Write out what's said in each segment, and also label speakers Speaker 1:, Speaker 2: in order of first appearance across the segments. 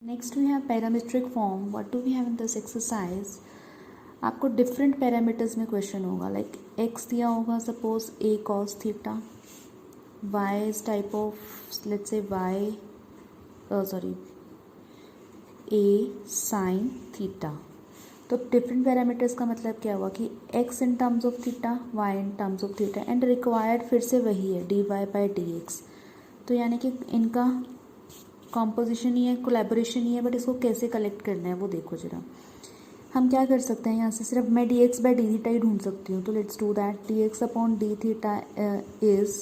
Speaker 1: Next we have parametric form. What do we have in this exercise. आपको different parameters में question होगा. Like x दिया होगा suppose a cos theta, y is type of let's say y a sine theta. तो different parameters का मतलब क्या हुआ कि x in terms of theta, y in terms of theta and required फिर से वही है d y by d x. तो यानी कि इनका कॉम्पोजिशन ही है, कोलैबोरेशन ही है, बट इसको कैसे कलेक्ट करना है वो देखो जरा. हम क्या कर सकते हैं यहाँ से, सिर्फ मैं d x by d theta ही ढूंढ सकती हूँ. तो let's do that. D x upon d theta is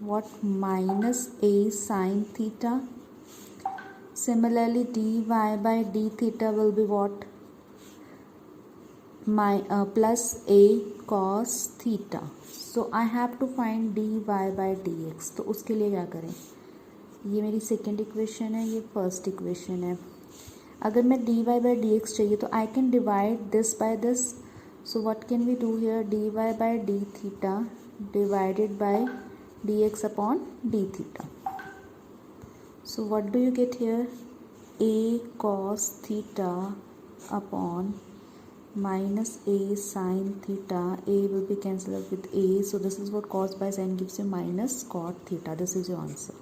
Speaker 1: what minus a sine theta. Similarly, dy by d theta will be what? Plus a cos theta. So I have to find dy by dx. तो उसके लिए क्या करें, ये मेरी second equation है, ये first equation है. अगर मैं dy by dx चाहिए तो I can divide this by this. So what can we do here, dy by d theta divided by dx upon d theta. So what do you get here? A cos theta upon minus a sin theta. A will be cancelled out with a. So this is what cos by sin gives you minus cot theta. This is your answer.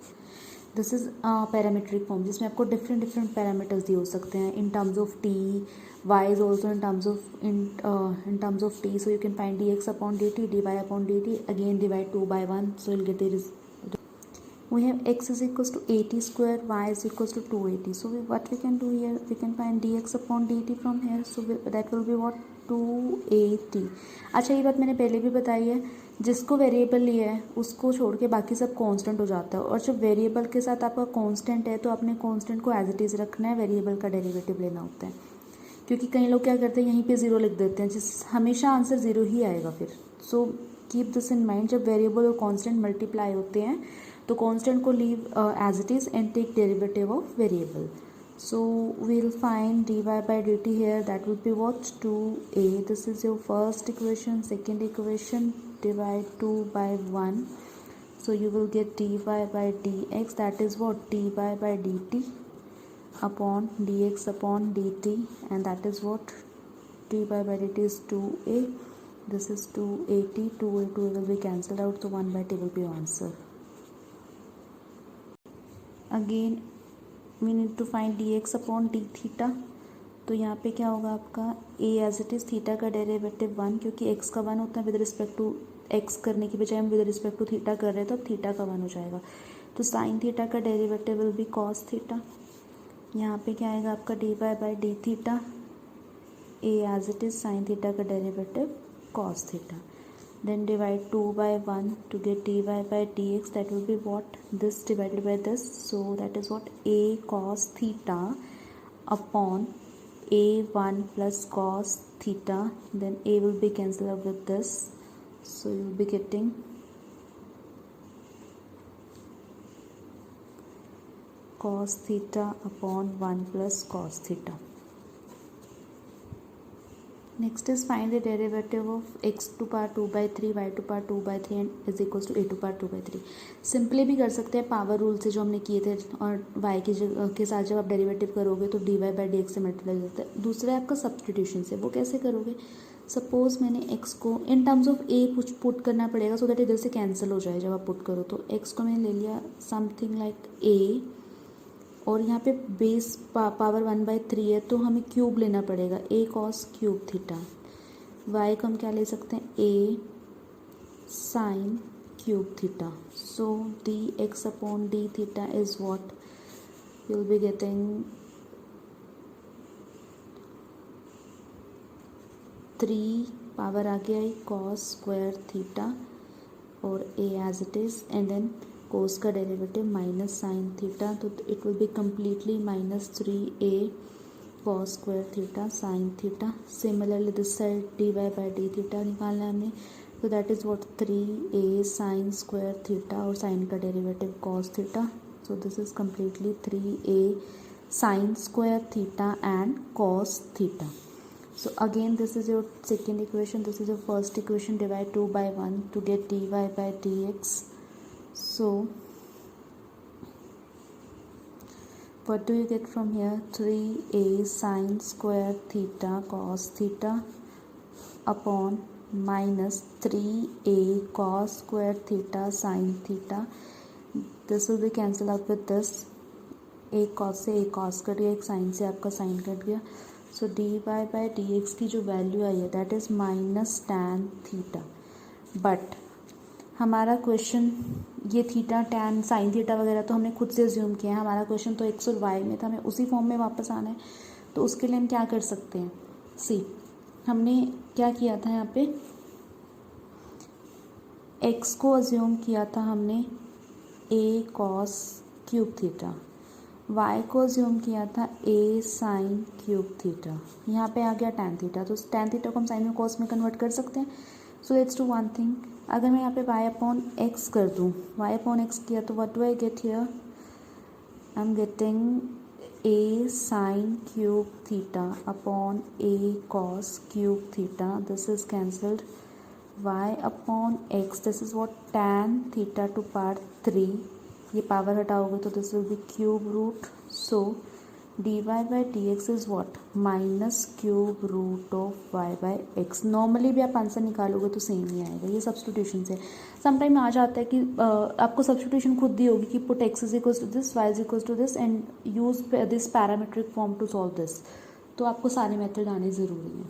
Speaker 1: This is parametric form जिसमें आपको different parameters दिए हो सकते हैं in terms of t. Y is also in terms of t. So you can find dx upon dt, dy upon dt. Again divide 2 by 1. So you'll get the we have x is equals to 80 square, y is equals to 280. So what we can do here, we can find dx upon dt from here. So that will be what, 280. अच्छा, ये बात मैंने पहले भी बताई है, जिसको variable लिया है उसको छोड़ के बाकी सब कांस्टेंट हो जाता है. और जब वेरिएबल के साथ आपका कांस्टेंट है तो आपने कांस्टेंट को एज इट इज़ रखना है, वेरिएबल का डेरिवेटिव लेना होता है. क्योंकि कई लोग क्या करते हैं, यहीं पे ज़ीरो लिख देते हैं, जिस हमेशा आंसर ज़ीरो ही आएगा फिर. So keep this in mind. जब वेरिएबल और कांस्टेंट मल्टीप्लाई होते हैं तो कांस्टेंट को leave as it is and take derivative of variable. So we'll find dy by dt here. That will be what, 2a. This is your first equation. Second equation, divide 2 by 1. So you will get dy by dx. That is what, dy by dt upon dx upon dt, and that is what, dy by dt is 2a. This is 280. 2 will be cancelled out, so 1 by t will be your answer. Again we need to find d x upon d theta. तो यहाँ पे क्या होगा आपका, a as it is theta का derivative 1, क्योंकि x का 1 होता है विद रिस्पेक्ट टू एक्स करने की बजाय हम विद रिस्पेक्ट टू थीटा कर रहे हैं, तो अब थीटा का 1 हो जाएगा. तो साइन थीटा का derivative will be cos theta. यहाँ पे क्या आएगा आपका d y by d theta. A as it is sine theta का derivative cos theta. Then divide 2 by 1 to get dy by dx. That will be what, this divided by this. So that is what, a cos theta upon a1 plus cos theta. Then a will be cancelled out with this. So you will be getting cos theta upon 1 plus cos theta. Next is find the derivative of x to power 2 by 3, y to power 2 by 3 and is equals to a to power 2 by 3. Simply भी कर सकते हैं power rule से जो हमने किए थे, और y की के साथ जब आप डेरिवेटिव करोगे तो dy by dx से मल्टीप्लाई होता है. दूसरा है आपका सब्सटीट्यूशन से. वो कैसे करोगे, सपोज मैंने x को इन टर्म्स ऑफ a पुट करना पड़ेगा सो दैट इधर से कैंसिल हो जाए जब आप पुट करो. तो x को मैंने ले लिया समथिंग लाइक a, और यहाँ पे बेस पावर 1/3 है तो हमें क्यूब लेना पड़ेगा, a cos cube theta. y को हम क्या ले सकते हैं, a sine cube theta. So d x upon d theta is what, you will be getting 3 power आ गया cos स्क्वायर थीटा और a as it is, and then cos का डेरिवेटिव माइनस साइन थीटा. तो it will be completely minus 3a cos square theta sine theta. Similarly this side d y by d theta निकालना है हमें. तो that is what, 3a sine square theta और sign का derivative cos theta. So this is completely 3a sine square theta and cos theta. So again this is your second equation, this is your first equation. Divide 2 by 1 to get dy by dx. So what do you get from here? 3a sine square theta cos theta upon minus 3a cos square theta sin theta. This will be cancelled out with this. एक cos से एक cos cut गया, एक sin से आपका sin cut गया. So dy by dx की जो वैल्यू आई है that is minus tan theta. But हमारा क्वेश्चन ये थीटा टैन साइन थीटा वगैरह तो हमने खुद से अज्यूम किया है. हमारा क्वेश्चन तो एक्स और वाई में था, हमें उसी फॉर्म में वापस आना है. तो उसके लिए हम क्या कर सकते हैं? सी हमने क्या किया था, यहाँ पे एक्स को अज्यूम किया था हमने ए कॉस क्यूब थीटा, वाई को अज्यूम किया था ए साइन क्यूब थीटा. यहाँ पे आ गया टैन थीटा, तो टैन थीटा को हम साइन में कॉस में कन्वर्ट कर सकते हैं. So let's do one thing. अगर मैं यहाँ पे y अपॉन एक्स कर दूँ, y अपॉन एक्स किया तो what do I get here? I am getting a sine cube theta upon a cos cube theta. This is cancelled. y upon x, this is what tan theta to power 3. ये power हटाओगे तो this will be cube root. So dy by dx is what? Minus cube root of y by x. Normally भी आप answer निकालोगे तो same ही आएगा. ये substitution से समटाइम आ जाता है कि आपको सब्सटीट्यूशन खुद दी होगी कि put x is equal to this, y is equal to this and use this parametric form to solve this. तो आपको सारे मेथड आने ज़रूरी हैं.